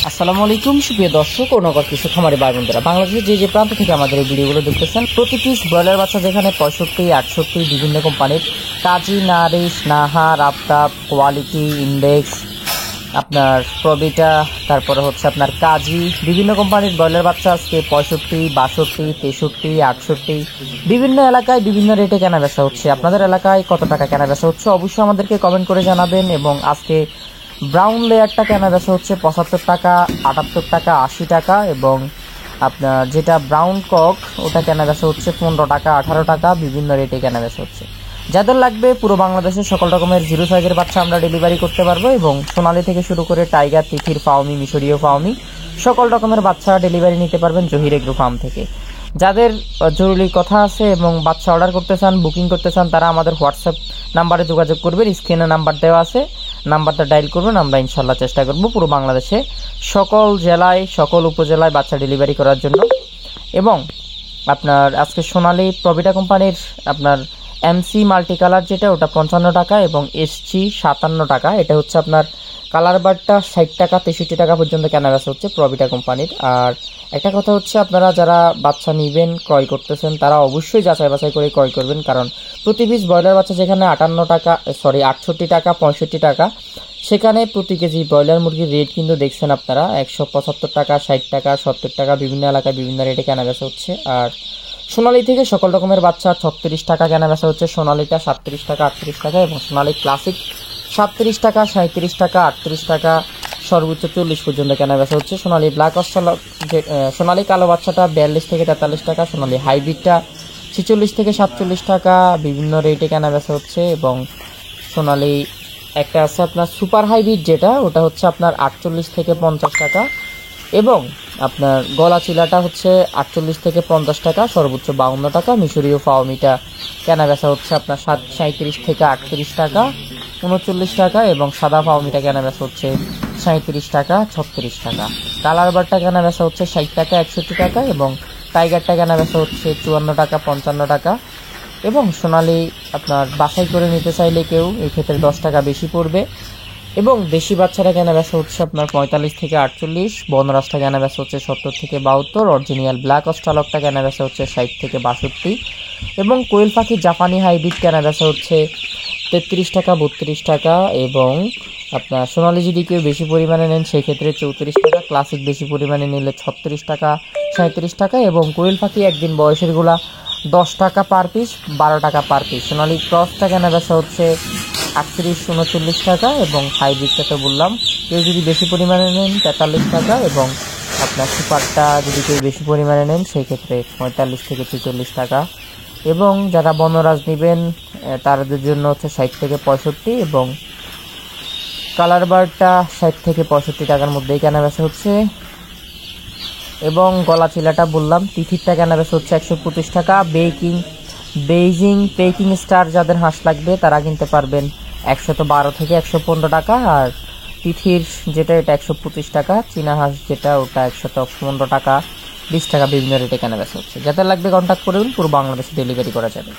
আসসালামু আলাইকুম সুপ্রিয় দর্শক ও নগর কৃষি খামারি ভাই বোনেরা, বাংলাদেশের যে প্রান্ত থেকে আমাদের এই ভিডিওগুলো দেখতেছেন, প্রতি পিস ব্রয়লার বাচ্চা যেখানে 65, 68 বিভিন্ন কোম্পানির Kazi, Nourish, Nahar, Aftab, Quality, Index, আপনার প্রবিটা, তারপরে হচ্ছে আপনার কাজী, বিভিন্ন কোম্পানির ব্রয়লার বাচ্চা আজকে 65, 62, 63, 68 বিভিন্ন এলাকায় বিভিন্ন রেটে কেনা বেচা হচ্ছে। আপনাদের এলাকায় কত টাকা কেনা বেচা হচ্ছে অবশ্যই আমাদেরকে কমেন্ট করে জানাবেন। এবং আজকে ব্রাউন লেয়ারটা কেনা বেচা হচ্ছে 75 টাকা, 78 টাকা, 80 টাকা। এবং আপনার যেটা ব্রাউন কক ওটা কেনা বেচা হচ্ছে 15 টাকা, 18 টাকা, বিভিন্ন রেটে কেনা বেচা হচ্ছে। যাদের লাগবে পুরো বাংলাদেশের সকল রকমের জিরো সাইজের বাচ্চা আমরা ডেলিভারি করতে পারবো। এবং সোনালী থেকে শুরু করে টাইগার, তিথির, ফাউমি, মিশরীয় ফাউমি সকল রকমের বাচ্চা ডেলিভারি নিতে পারবেন জহির এগ্রো ফার্ম থেকে। যাদের জরুরি কথা আছে এবং বাচ্চা অর্ডার করতে চান, বুকিং করতে চান, তারা আমাদের হোয়াটসঅ্যাপ নাম্বারে যোগাযোগ করবেন। স্ক্রিনে নাম্বার দেওয়া আছে, নাম্বারটা ডায়াল করবেন। আমরা ইনশাল্লাহ চেষ্টা করব পুরো বাংলাদেশে সকল জেলায়, সকল উপজেলায় বাচ্চা ডেলিভারি করার জন্য। এবং আপনার আজকে সোনালী প্রবিটা কোম্পানির আপনার এমসি মাল্টি কালার যেটা, ওটা 55 টাকা এবং এসজি 57 টাকা। এটা হচ্ছে আপনার কালার বারটা 60 টাকা, 63 টাকা পর্যন্ত কেনা বেচা হচ্ছে প্রবিটা কোম্পানির। আর একটা কথা হচ্ছে, আপনারা যারা বাচ্চা নেবেন, ক্রয় করতেছেন, তারা অবশ্যই যাচাই বাছাই করে ক্রয় করবেন। কারণ প্রতি পিস ব্রয়লার বাচ্চা যেখানে 68 টাকা, 65 টাকা, সেখানে প্রতি কেজি ব্রয়লার মুরগির রেট কিন্তু দেখছেন আপনারা 175 টাকা, 60 টাকা, 70 টাকা, বিভিন্ন এলাকায় বিভিন্ন রেটে কেনা বেচা হচ্ছে। আর সোনালী থেকে সকল রকমের বাচ্চা 36 টাকা কেনা বেচা হচ্ছে, সোনালীটা 37 টাকা, 38 টাকা, এবং সোনালী ক্লাসিক 37 টাকা, 37 টাকা, 38 টাকা, সর্বোচ্চ 40 পর্যন্ত কেনা বেচা হচ্ছে। সোনালী ব্ল্যাক অস্ট্রাল যে সোনালী কালো বাচ্চাটা 42 থেকে 43 টাকা, সোনালী হাইব্রিডটা 46 থেকে 47 টাকা, বিভিন্ন রেটে কেনা বেচা হচ্ছে। এবং সোনালী একটা আছে আপনার সুপার হাইব্রিড যেটা, ওটা হচ্ছে আপনার 48 থেকে 50 টাকা। এবং আপনার গলা চিলাটা হচ্ছে 48 থেকে 50 টাকা, সর্বোচ্চ 52 টাকা। মিশরীয় ফাওমিটা কেনা বেচা হচ্ছে আপনার 37 থেকে 38 টাকা, 39 টাকা। এবং সাদা ফাওমিটা কেনা বেচা হচ্ছে 37 টাকা, 36 টাকা। কালার বারটা কেনা বেচা হচ্ছে 60 টাকা, 61 টাকা। এবং টাইগারটা কেনা বেচা হচ্ছে 54 টাকা, 55 টাকা। এবং সোনালী আপনার বাছাই করে নিতে চাইলে কেউ এই ক্ষেত্রে 10 টাকা বেশি পড়বে। এবং দেশি বাচ্চারা কেনা বেচা হচ্ছে আপনার 45 থেকে 48, বনরাজটা কেনা বেচা হচ্ছে 70 থেকে 72, অরিজিনাল ব্ল্যাক অস্ট্রালকটা কেনা বেচা হচ্ছে 60 থেকে 62। এবং কোয়েল পাখি জাপানি হাইব্রিড কেনা বেচা হচ্ছে 33 টাকা, 32 টাকা। এবং আপনার সোনালী যদি কেউ বেশি পরিমাণে নেন সেই ক্ষেত্রে 34 টাকা, ক্লাসিক বেশি পরিমাণে নিলে 36 টাকা, 37 টাকা। এবং কোয়েল পাখি একদিন বয়সেরগুলা 10 টাকা পার পিস, 12 টাকা পার পিস। সোনালী ক্রসটা কেনা বেচা হচ্ছে 38, 39 টাকা। এবং হাইব্রিডটা তো বললাম, কেউ যদি বেশি পরিমাণে নেন 43 টাকা। এবং আপনার সুপারটা যদি কেউ বেশি পরিমাণে নেন সেই ক্ষেত্রে 45 থেকে 46 টাকা। এবং যারা বনরাজ নেবেন তাদের জন্য হচ্ছে 60 থেকে 65। এবং কালার বারটা 60 থেকে 65 টাকার মধ্যেই কেনা বেচা হচ্ছে। এবং গলা চিলাটা বললাম, তিথিরটা কেনা বেচা হচ্ছে 125 টাকা। বেইজিং পেকিং স্টার যাদের হাঁস লাগবে তারা কিনতে পারবেন 112 থেকে 115 টাকা। আর তিথির যেটা, এটা 125 টাকা। চীনা হাঁস যেটা, ওটা 115 টাকা, 20 টাকা, বিভিন্ন রেটে কেনা বেচা হচ্ছে। যাদের লাগবে কন্ট্যাক্ট করবেন, পুরো বাংলাদেশে ডেলিভারি করা যাবে।